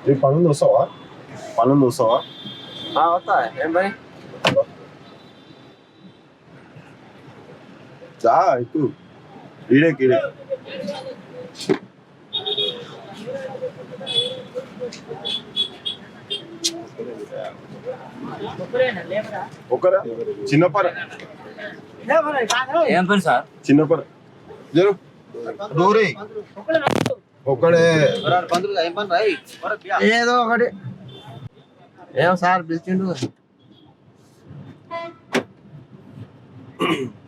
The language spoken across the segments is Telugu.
నీ పనులు వస్తావా? పనులు వస్తావా? వస్తా. ఏం పని? చా ఎక్కువ ఈడే కీడే ఒకరా చిన్న పర ఏం పని సార్? చిన్న పర జరు దూరి ఒక్కడే ఏదో ఒకటి. ఏం సార్ పిలిచిండు?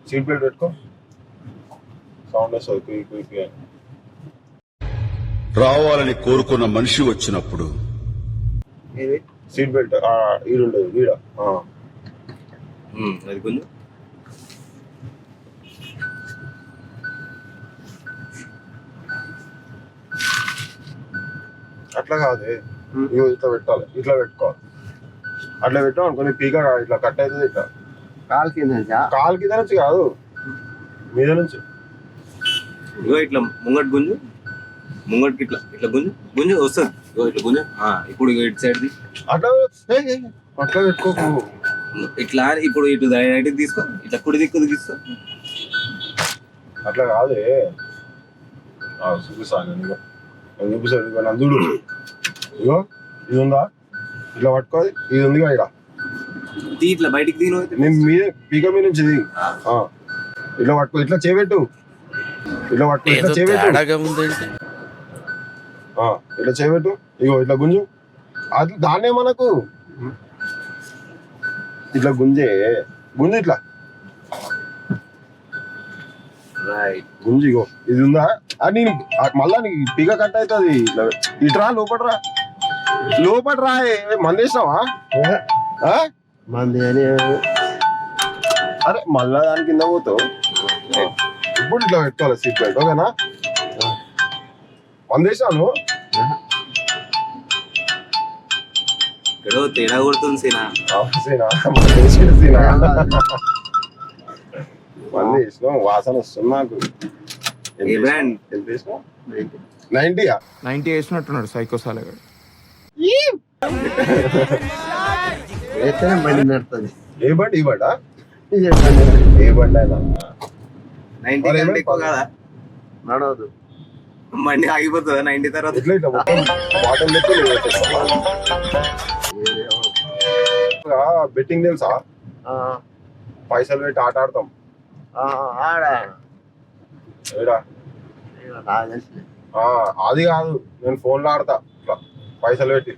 సీట్ బెల్ట్ పెట్టుకో. సౌండ్ వస్తుంది కుయ్ కుయ్ కుయ్. రావాలని కోరుకున్న మనిషి వచ్చినప్పుడు సీట్ బెల్ట్ ఈడుండదు వీడ అది కొంచెం అట్లా కాదు. ఇగో ఇట్లా పెట్టాలి, ఇట్లా పెట్టుకోవాలి. అట్లా పెట్టాం అనుకో పీక ఇట్లా కట్ అవుతుంది. ఇట్లా కాలు కింద కాలు కింద నుంచి కాదు, మీద నుంచి. ఇగో ఇట్లా ముంగట్ గుంజు, ముంగట్కి ఇట్లా ఇట్లా గుంజు గుంజు వస్తుంది. ఇగో ఇట్లా గుంజు. ఇప్పుడు ఇటు సైడ్ది అట్లా అట్లా పెట్టుకోకు. ఇట్లా ఇప్పుడు ఇటు రైట్ తీసుకో, ఇట్లా కుడి దిక్కు తీసుకో. అట్లా కాదే. చూపిస్తాను ఇగో చూపిస్తాను. ఇగో నందుడు ఇగో ఇది ఉందా, ఇట్లా పట్టుకోవాలి. ఇది ఉందిగా ఇక ఇట్లా బయటికి తీను. నేను మీద పీక మీద నుంచి దిగి ఇట్లా పట్టుకో. ఇట్లా చేపెట్టు, ఇట్లా పట్టుకో. ఇట్లా చేపెట్టు, ఇట్లా చేపెట్టు. ఇగో ఇట్లా గుంజు. అది దాన్నే మనకు ఇట్లా గుంజే గుంజు. ఇట్లా గుంజు. ఇగో ఇది ఉందా అది నేను మళ్ళా నీకు పీక కట్ అవుతుంది. ఇట్లా ఇట్రా లోపట్రా, లోపట్రా. మందేసినావా? మంది అని అరే మళ్ళా దాని కింద పోతావు. ఇప్పుడు ఇట్లా పెట్టుకోవాలి సీట్ బెల్ట్. ఓకేనా? మందేసాను. తేడా కొడుతుంది సీనా. మంది వేసినాం, వాసన వస్తుంది నాకు. 90 వేసినట్టున్నాడు సైకో సాలగాడు. బండి నడుతుంది. ఏ బండి? ఈ బండా? ఏ బండి అయినా నడవదు, బండి ఆగిపోతుందా 90 తర్వాత? ఇట్లా ఇట్లా బాటం బెట్టింగ్ తెలుసా? పైసలు పెట్టి ఆట ఆడతాం. అది కాదు, నేను ఫోన్లో ఆడతా ఇట్లా పైసలు పెట్టి.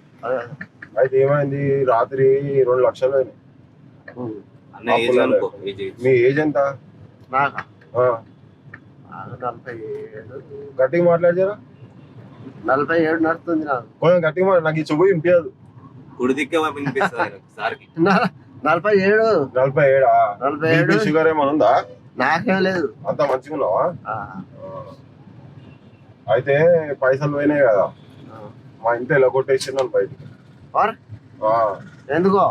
అయితే ఏమైంది, రాత్రి 2 లక్షలు అయినాయి. మీ ఏజ్ ఎంత? గట్టిగా మాట్లాడారా? 47 నడుస్తుంది నాకు. కొంచెం గట్టిగా నాకు ఈ చెవు వినిపించదు. 47 షుగర్ ఏమైనా ఉందా? నాకేం లేదు. అంత మంచిగా ఉన్నావా? అయితే పైసలు పోయినాయి కదా, మా ఇంట్లో ఎలా కొట్టేసినాను బయటికి. ఎందుకో?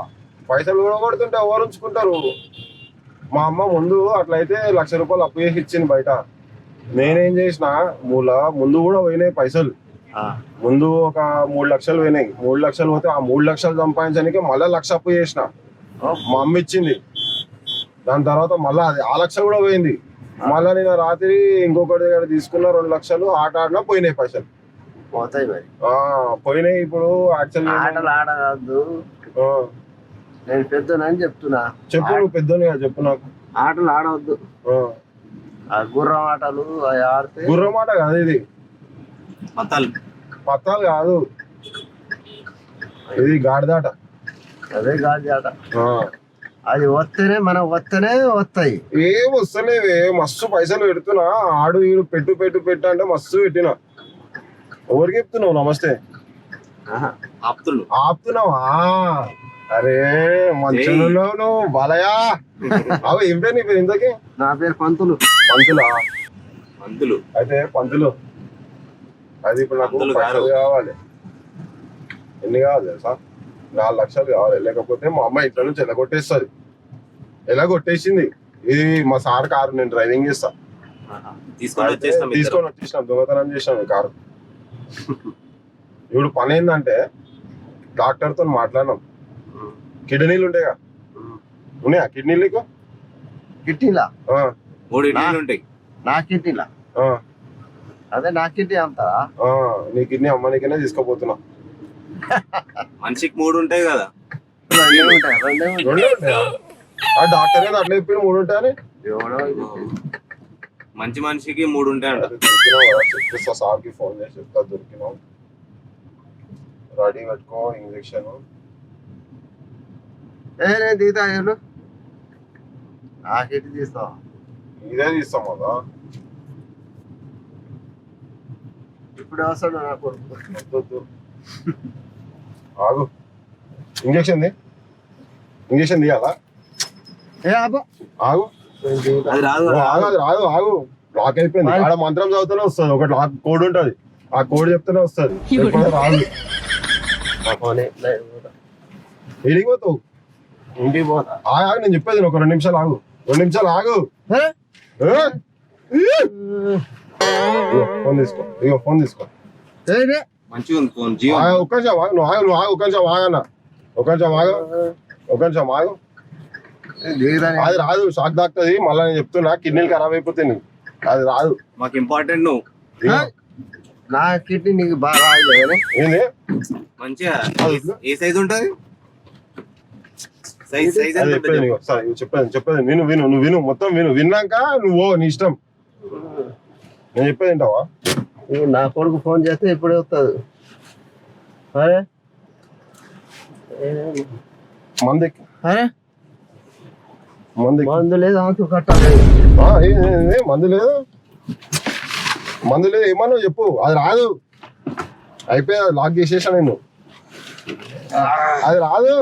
పైసలు కూడా కొడుతుంటే ఎవరు ఉంచుకుంటారు? మా అమ్మ ముందు అట్లయితే 1 లక్ష రూపాయలు అప్పు చేసి ఇచ్చింది బయట. నేనేం చేసిన, ముందు కూడా పోయినాయి పైసలు. ముందు ఒక 3 లక్షలు పోయినాయి. 3 లక్షలు పోతే ఆ 3 లక్షలు సంపాదించడానికి మళ్ళీ 1 లక్ష అప్పు చేసిన. మా అమ్మ ఇచ్చింది. దాని తర్వాత మళ్ళీ అది 1 లక్ష కూడా పోయింది. మళ్ళీ నేను రాత్రి ఇంకొకటి దగ్గర తీసుకున్న 2 లక్షలు ఆట ఆడినా పోయినాయి పైసలు. పోతాయి మరి. పోయినాయి. ఇప్పుడు యాక్చువల్లీ ఆటలు ఆడవద్దు. నేను పెద్దనని చెప్తున్నా. చెప్పు, నువ్వు పెద్దోని చెప్పు నాకు. ఆటలు ఆడవద్దు. గుర్రం ఆటలు ఆడితే. గుర్రం ఆట కాదు ఇది, పత్తాలు కాదు, ఇది గాడిదాట. అదే గాడిదాట. అది వస్తేనే మనం వస్తాయి. ఏం వస్తలేవే, మస్తు పైసలు పెడుతున్నా. ఆడు ఈడు పెట్టు పెట్టు పెట్టు అంటే మస్తు పెట్టినా. ఎవరికి చెప్తున్నావు నమస్తే? ఆపుతున్నావా? అరే మంచిగా నువ్వు బాలయ్యా. అవి ఏం పేరు నీ పేరు ఇంతకీ? నా పేరు పంతులు. పంతులు అయితే పంతులు. అది ఇప్పుడు నాకు పైసలు కావాలి. ఎన్ని కావాలి తెలుసా? 4 లక్షలు కావాలి. లేకపోతే మా అమ్మ ఇంట్లో నుంచి ఎలాగొట్టేస్తుంది. ఎలాగొట్టేసింది. ఇది మా సార్ కారు, నేను డ్రైవింగ్ చేస్తా. తీసుకొని వచ్చేసినాం, దొంగతనం చేసినాం కారు. ఇప్పుడు పని ఏంటంటే డాక్టర్ తో మాట్లాడినాం. కిడ్నీలు ఉంటాయిగా, ఉన్నాయా కిడ్నీలు నీకు? కిడ్నీలా? 3 ఇడ్లీలు ఉంటాయి. నా కిడ్నీలా? ఆ, అదే నా కిడ్నీ అంతా. ఆ, నీ కిడ్నీ అమ్మనికనే తీసుకోపోతున్నా. మనిషికి 3 ఉంటాయి కదా. రెండే ఉంటాయి, రెండే ఉంటాయి. రెండే ఉంటాయా? ఆ డాక్టర్ ఏదో అట్లా చెప్పి 3 ఉంటాయని. ఎవడో మంచి మనిషికి 3 ఉంటాయంట. చెప్పిస్తా సార్కి ఫోన్ చేసి చెప్తా దొరికినాం, రెడీ పెట్టుకో ఇంజక్షన్. నేను దిగుతా. ఎవరు ఆ కిడ్నీ తీస్తావా? ఇదే తీస్తాం కదా. ఇప్పుడు వస్తాడు నా కొడుకు. వద్దు. ఆగు, ఇంజక్షన్ తీయాలా? ఏ అబ్బా ఆగు, అది రాదు ఓ, ఆగు, అది రాదు, ఆగు. లాక్ అయిపోయింది. ఆడ మంత్రం చదువుతూనే వస్తుంది, ఒకటి లాక్ కోడ్ ఉంటది, ఆ కోడ్ చెప్తూనే వస్తుంది. లేకపోతే రాదు. ఎడికి పోతావు? ఇంటికి పోతా. ఆగు, నేను చెప్పేది ఒక 2 నిమిషాలు ఆగు, 2 నిమిషాలు ఆగు. ఏ? ఇగో, ఫోన్ తీసుకో, ఇగో ఫోన్ తీసుకో. ఏదే? మంచిగా ఉంది ఫోన్. జియో ఒక్క నిమిషం ఆగు, నువ్వు ఆగు, ఒక్క నిమిషం ఆగన్నా, ఒక్క నిమిషం ఆగు. దిగుతా. అది రాదు, షాక్ తాకుతుంది. మళ్ళీ నేను చెప్తున్నా, కిడ్నీలు ఖరాబ్ అయిపోతాయి నీకు, అది రాదు. మాకు ఇంపార్టెంట్ నువ్వు. ఇగో, నా కిడ్నీ నీకు బాగా రాదు. ఏంది? మంచిగా ఏ సైజ్ ఉంటది? సైజ్ అది ఎంత చెప్పేది నీకు ఒకసారి, ఇగో చెప్పేది నువ్వు విను, మొత్తం విన్నాక నువ్వు నీ ఇష్టం. నేను చెప్పేది వింటావా? నా కొడుకు ఫోన్ చేస్తే ఇప్పుడే వస్తుంది. అరే మంది అరే మంది మందు లేదు, ఆంతు కట్టాలి. మందు లేదు ఏమన్నా చెప్పు, అది రాదు. అయిపోయా, లాక్ చేసేసా నేను, అది రాదు.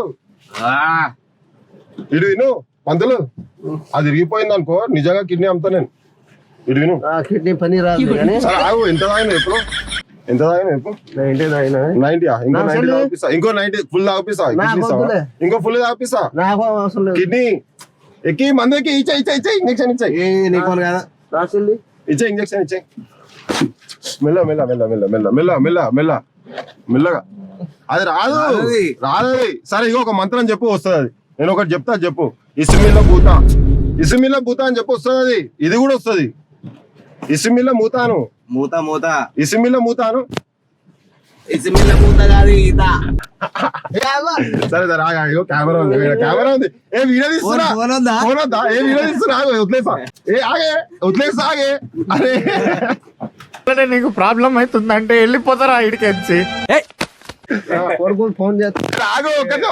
ఇటు విను మందులు, అది విరిగిపోయింది అనుకో నిజంగా కిడ్నీ అమ్ముతా నేను. ఇటు విను, నా కిడ్నీ పని రాదు కానీ సరే ఆగు. ఎంత తాగిన ఎప్పుడు? ఎంత తాగిన ఎప్పుడు? 90 తాగినా. 90. ఇంకో నా 90 అసలు- తాగిపిస్తా, ఇంకో 90 ఫుల్ తాగిపిస్తా. నాకు వద్దులే. ఇంకో ఫుల్ తాగిపిస్తా. నాకు అవసరం లేదు. కిడ్నీ ఎక్కి మందు ఎక్కి ఇచ్చే ఇంజక్షన్ ఇచ్చే నీకు కదా. రాసిల్లి ఇంజక్షన్ ఇచ్చే. మెల్లగా. అది రాదు. సరే ఇగో ఒక మంత్రం చెప్పు, వస్తుంది అది. నేను ఒకటి చెప్తా, చెప్పు. ఇసుమిల్ల భూత అని చెప్పు, వస్తుంది అది. ఇది కూడా వస్తుంది. ఇసుమిల్ల మూతాను, ఇసుమిల్ల మూతాను. కాదు ఈత. సరే ఆగా, ఇగో కెమెరా ఉంది. ఏ వీడియో తీస్తున్నా, ఫోన్ ఉందా? ఫోన్ వద్దా? ఏ వీడియో తీస్తున్నా, వదిలేసా. వదిలేసా. అరే నీకు ప్రాబ్లం అవుతుందంటే వెళ్ళిపోతారా ఇడికెచ్చి. నా కొడుకు ఫోన్ చేస్తే ఆగు, ఒక్కసారి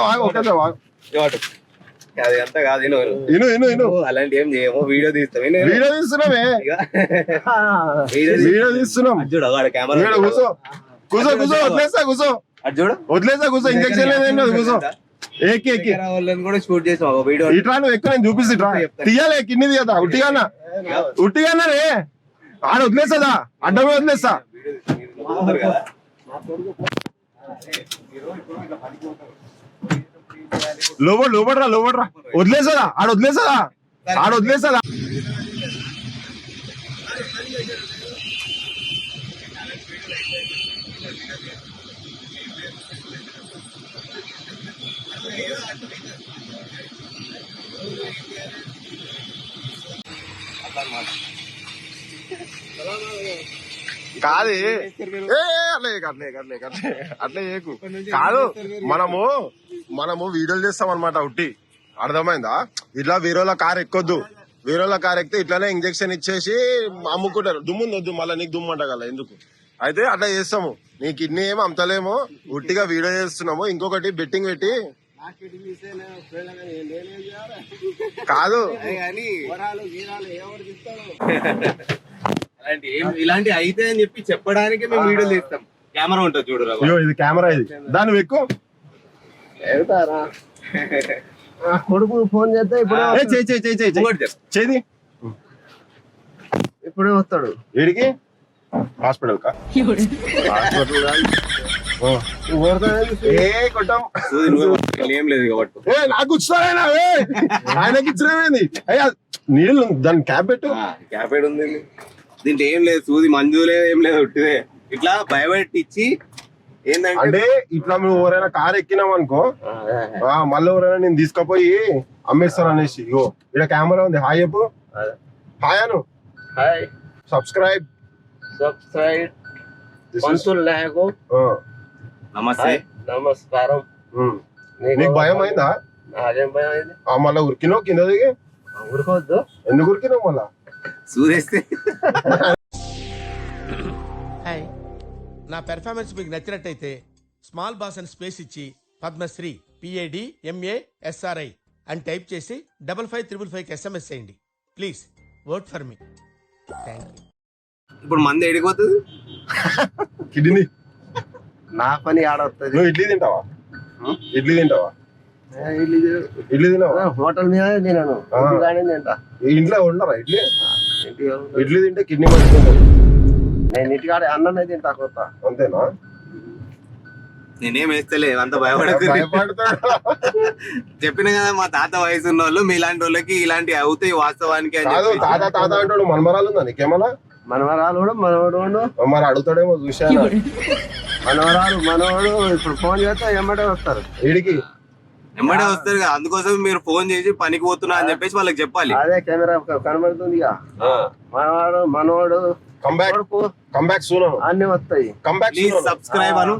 ఆగు. అది అంతా కాదు. ఇను అలాంటి ఏం చేయము. వీడియో తీస్తాం. వీడియో తీస్తున్నామే, వీడియో తీస్తున్నాం. చూడు వాడు కెమెరా. కూసో వదిలేసా. ఇంజక్షన్ లేదు, కూసో. ఎక్కి వాళ్ళని కూడా షూట్ చేసాం వీడియో. ఇట్లా నువ్వు ఎక్కువ నేను చూపిస్తా. తీయాలి కిడ్నీ తీయదా? ఉట్టిగానా రే, ఆడ వదిలేసదా? అడ్డమే వదిలేస్తా. లోబడ్రా. వదిలేసదా? ఆడ వదిలేసదా? కాదు అట్లే చేయకు. కాదు, మనము వీడియోలు చేస్తాం అనమాట ఉట్టి, అర్థమైందా? ఇట్లా వేరేల కార్ ఎక్కొద్దు. వేరేల కార్ ఎక్కితే ఇట్లానే ఇంజక్షన్ ఇచ్చేసి అమ్ముకుంటారు. దుమ్ముందొద్దు, మళ్ళీ నీకు దుమ్ము అంట కదా ఎందుకు. అయితే అట్లా చేస్తాము. నీ కిడ్నీ ఏమో అమ్ముతలేమో, ఉట్టిగా వీడియో చేస్తున్నాము. ఇంకొకటి బెట్టింగ్ పెట్టి కాదు. ఇలాంటి అయితే అని చెప్పి చెప్పడానికి మేము వీడియోలు తీస్తాం. కెమెరా ఉంటుంది చూడు. అయ్యో ఇది కెమెరా, ఇది దాన్ని ఎక్కువ వెళ్తారా? నా కొడుకు ఫోన్ చేస్తే చేది ఇప్పుడే వస్తాడు. ఏడికి? హాస్పిటల్ కా? ఏం లేదు కాబట్టి నాకు ఇచ్చారైనా ఆయనకి ఇచ్చినవేంది? అయ్యా నీళ్ళు దాని క్యాప్ పెట్టు. క్యాపెడ్ ఉంది దీంట్లో. ఏం లేదు, సూది మంజు లేదు, ఏం లేదు. ఉట్టిదే ఇట్లా భయపెట్టి ఇచ్చి ఏంటంటే అంటే ఇట్లా నువ్వు ఎవరైనా కార్ ఎక్కినావు అనుకో మళ్ళీ ఎవరైనా నేను తీసుకుపోయి అమ్మేస్తాను అనేసి ఇగో ఇక్కడ కెమెరా ఉంది హాయ్ చెప్పు హాయ్ అను హాయ్ సబ్స్క్రైబ్ సబ్స్క్రైబ్ పంతులు నాయకు నమస్తే నమస్కారం. నీకు భయం అయిందా నాకేం భయం అయింది? మళ్ళీ ఉరికినావు కింద దిగి ఊరుకోవద్దు. ఎందుకు ఉరికినావు మళ్ళా సూర్యేస్తే హాయ్, నా పెర్ఫార్మెన్స్ మీకు నచ్చినట్టయితే స్మాల్ బాస్ అని స్పేస్ ఇచ్చి పద్మశ్రీ PADMASRI అని టైప్ చేసి 55555 SMS చేయండి please. Work for me. Thank you. ఇప్పుడు మంది ఎడిపోతుంది. కిడ్నీ నా పని ఆడవుతుంది. నువ్వు ఇడ్లీ తింటావా ఇడ్లీ తింటావా ఇడ్లీ తినావా హోటల్ మీద తినను, ఇంటికాడే తింటా. ఇంట్లో ఉండరా ఇడ్లీ ఇంటికి ఇడ్లీ తింటే కిడ్నీ మంచిగా నేను ఇంటికాడే అన్నమే తింటా కొత్త. అంతేనా నేనేం వేస్తలే అంత భయపడకు. భయపడతాడు చెప్పిన కదా మా తాత వయసు ఉన్న వాళ్ళు మీలాంటి వాళ్ళకి ఇలాంటి అవుతాయి వాస్తవానికి అని కాదు చెప్పి. తాత తాత అంటాడు మనమరాలు ఉందా నీకేమన్నా మనవరాలు కూడా మనవడు ఉండు. మరి అడుగుతాడేమో చూశాను మనవరాలు మనవడు ఇప్పుడు ఫోన్ చేస్తే ఎమ్మడే వస్తారు. వీడికి ఎమ్మడే వస్తారు కదా, అందుకోసం మీరు ఫోన్ చేసి పనికి పోతున్నా అని చెప్పేసి వాళ్ళకి చెప్పాలి. అదే కెమెరా కనబడుతుంది ఇక. మనవాడు మనవాడు కమ్ బ్యాక్ కొడుకు కమ్ బ్యాక్ సూన్ అన్ని వస్తాయి. కమ్ బ్యాక్ ప్లీజ్ సబ్స్క్రైబ్ అను.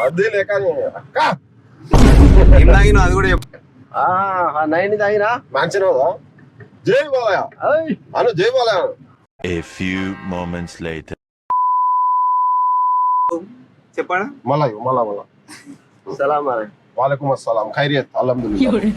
అదే లేక అక్క ఏం తాగినా అది కూడా చెప్పు. నైన్ తాగినా మ్యాన్షన్ అవుదా జై బాలయ్య అను జై Balayya A few moments later. చెప్పాడా మళ్ళా మళ్ళా సలాం. వాలేకుమ్ అస్సలాం ఖైరియత్ అల్హమ్దులిల్లాహ్